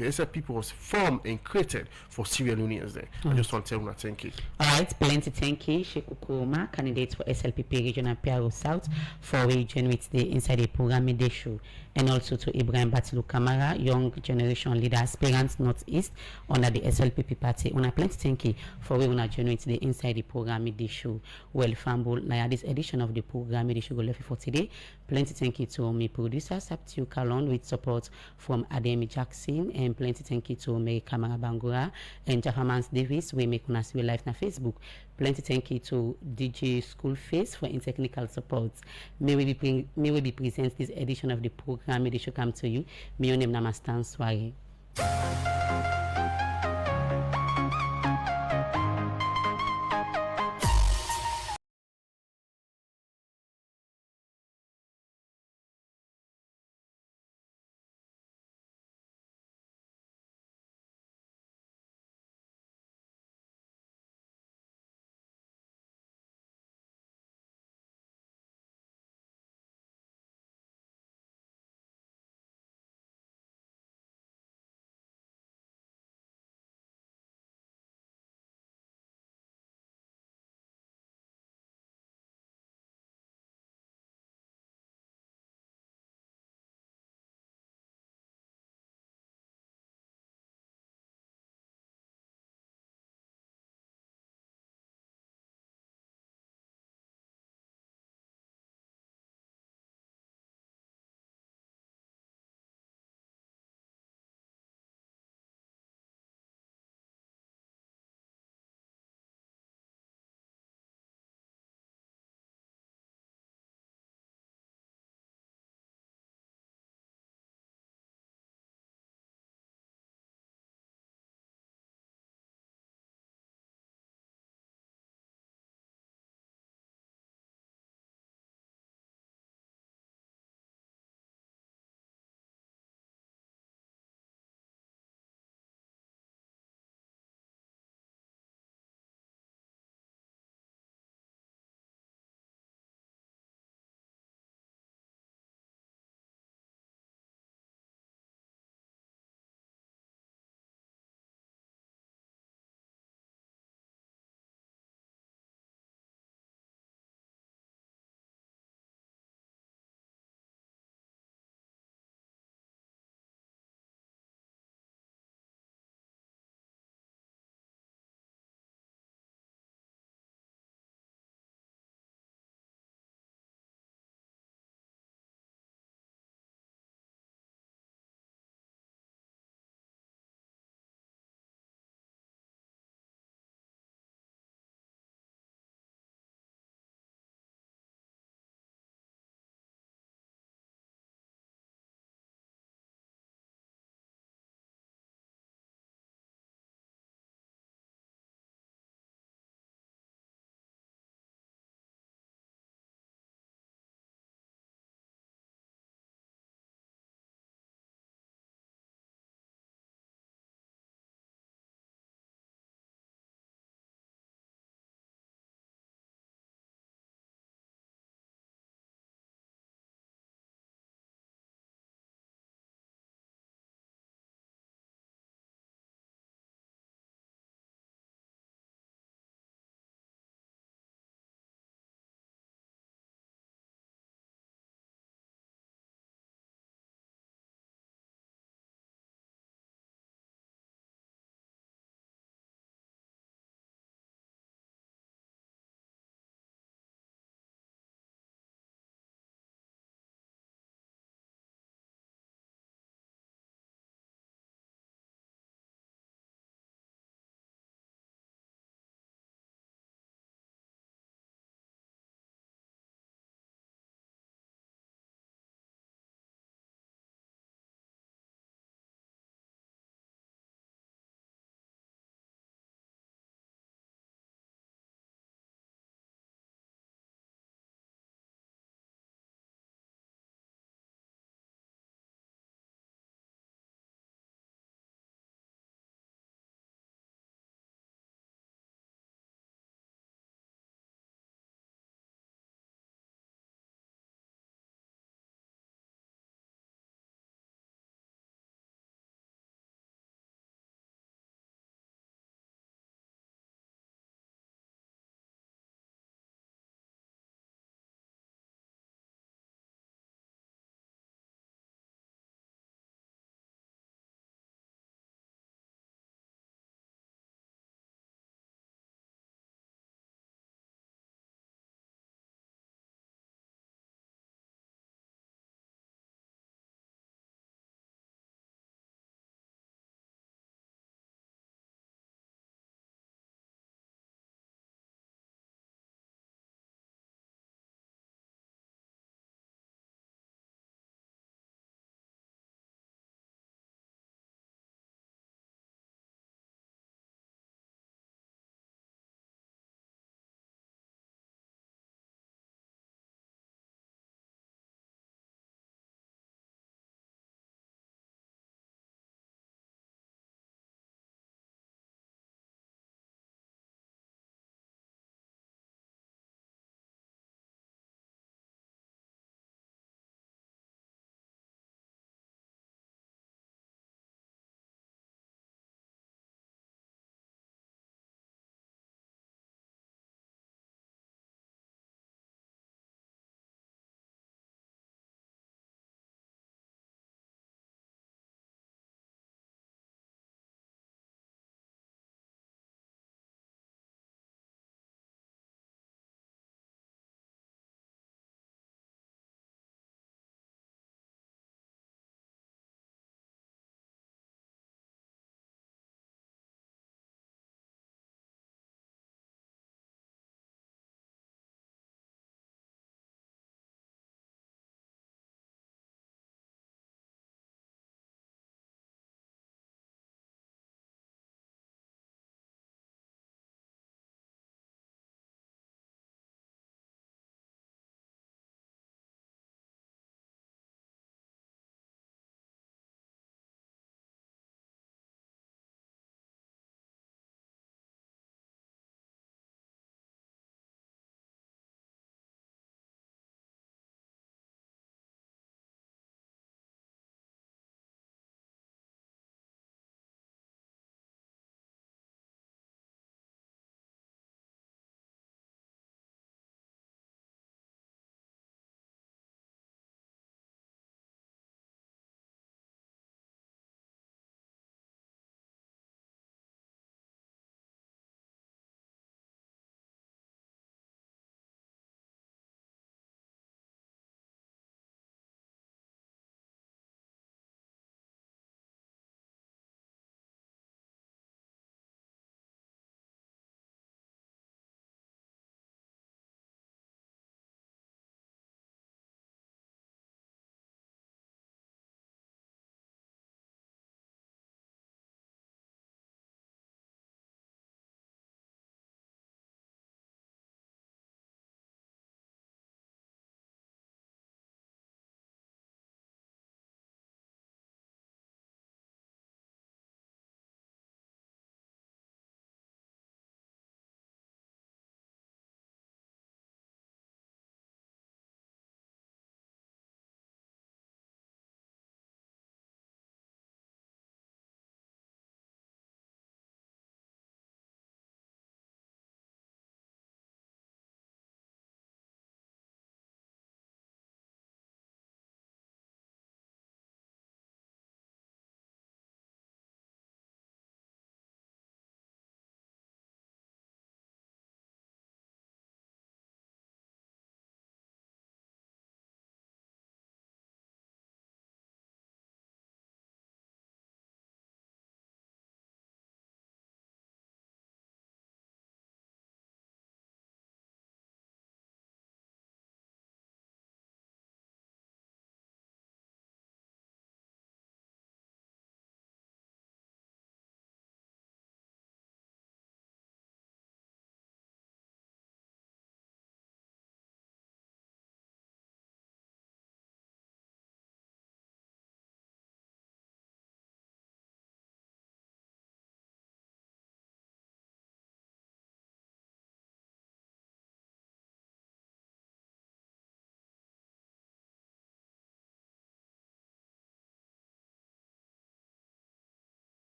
SLPP was formed and created for Sierra Leoneans there. I just want to tell you thank you.
Alright, plenty thank you. Kuroma, candidate for SLPP Regional PRO South, for region with the inside the program midday show. And also to Ibrahim Batilo Kamara, Young Generation Leader Aspirant Northeast under the SLPP party. Una plenty thank you for we una join with the inside the program midday show. Well, fumble like this edition of the program midday show go left for today. Plenty thank you to my producer Saptiu Kalon with support from Ademi Jackson, and plenty thank you to Mary Kamara Bangura and Jahamans Davis. We make us real life na Facebook. Plenty thank you to DJ School Face for in technical support. May we be present this edition of the program. May the show come to you. May your name Namastan Swari.